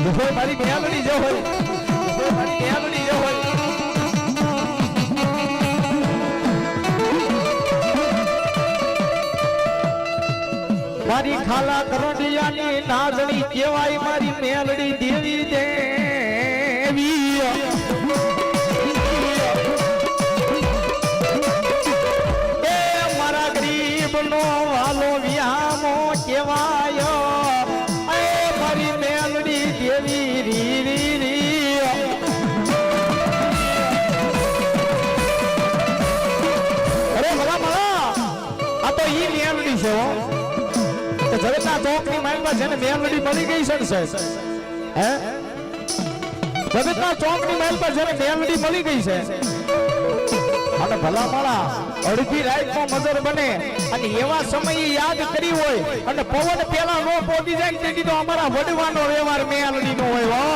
મારી મેલડી જો હોય મારી મેલડી જો હોય મારી ખાલા કરંડિયાની નાગણી કહેવાય મારી મેલડી દેવી દેવી એ મારા ગરીબનો વાલો વ્યામો કહેવાય એ મારી મેલડી દેવી રી રી રી અરે ભલા ભલા આ તો ઈ મેલડી છે હો જગતના ચોકની માઇલમાં જેને મેલડી મળી ગઈ છે હે જગતના ચોકની માઇલમાં જેને મેલડી મળી ગઈ છે અને ભલા માળા અડધી રાતમાં મજર બને અને એવા સમયે યાદ કરી હોય અને પવન પેલા નો પોડી જાય તેથી તો અમારા વડવાનો વ્યવહાર મેલડી નો હોય હો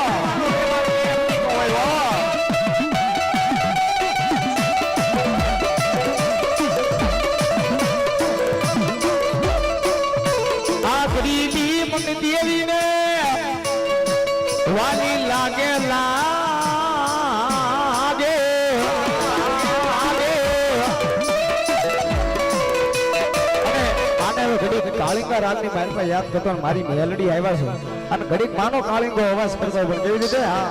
દેવી ને વાલી લાગે લાગે આને ઘડીક કાળિંગા રાતની મારી યાદ કરતો મારી મેલડી આવ્યા છે અને ઘડીક માનો કાળિંગો અવાજ કરતો પણ કેવી રીતે હા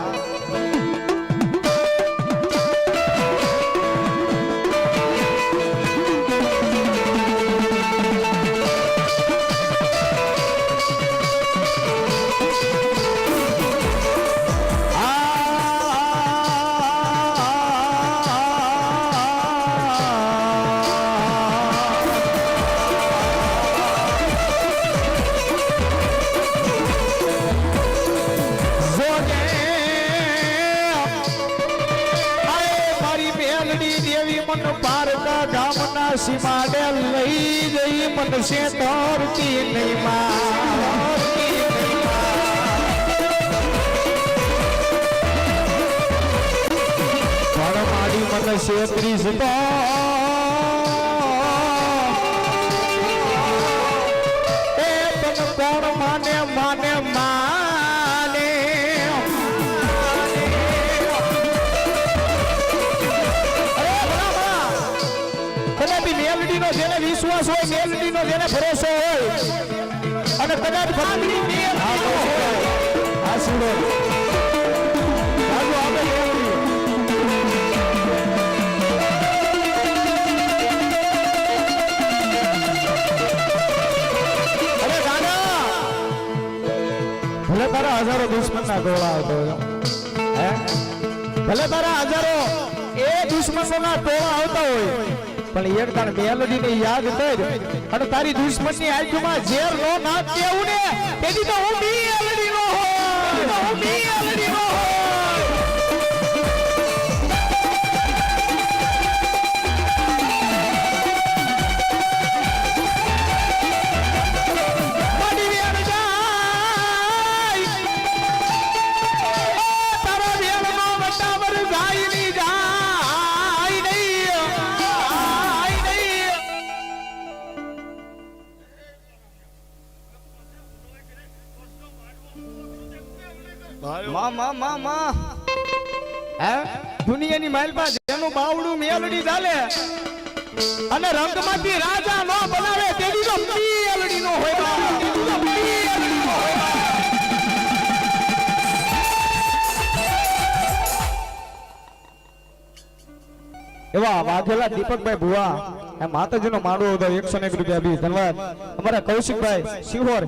સીમાડે લઈ જઈ મનસે તોરતી નહીં પણ મારી મનસે 30 તો એ તન કોણ માને માને માને મેલડી નો જેને વિશ્વાસ હોય મેલડી નો જેને ભરોસો હોય અને કદાચ ભક્તિ આશીર્વાદ આજુ આપણે મેલડી અરે દાદા ભલે તારા હજારો દુશ્મન ના ટોળા આવતો હે ભલે તારા હજારો એ દુશ્મનો ના ટોળા આવતા હોય પણ એક તાર મેલડી ને યાદ કર અને તારી દુશ્મનની આંખમાં ઝેર નો નાખ દેવું ને તેથી તો હું મેલડી નો હોય હું મેલડી નો દુનિયાની માઇલ પાસે જેનું બાવડું મેલડી ચાલે અને રંગમાંથી રાજા નો બનાવે તેની તો મેલડી નો હોય એવા વાઘેલા દીપકભાઈ ભુવા માતાજીનો માંડવો હતો 101 રૂપિયા બી ધન્યવાદ અમારા કૌશિકભાઈ શિહોર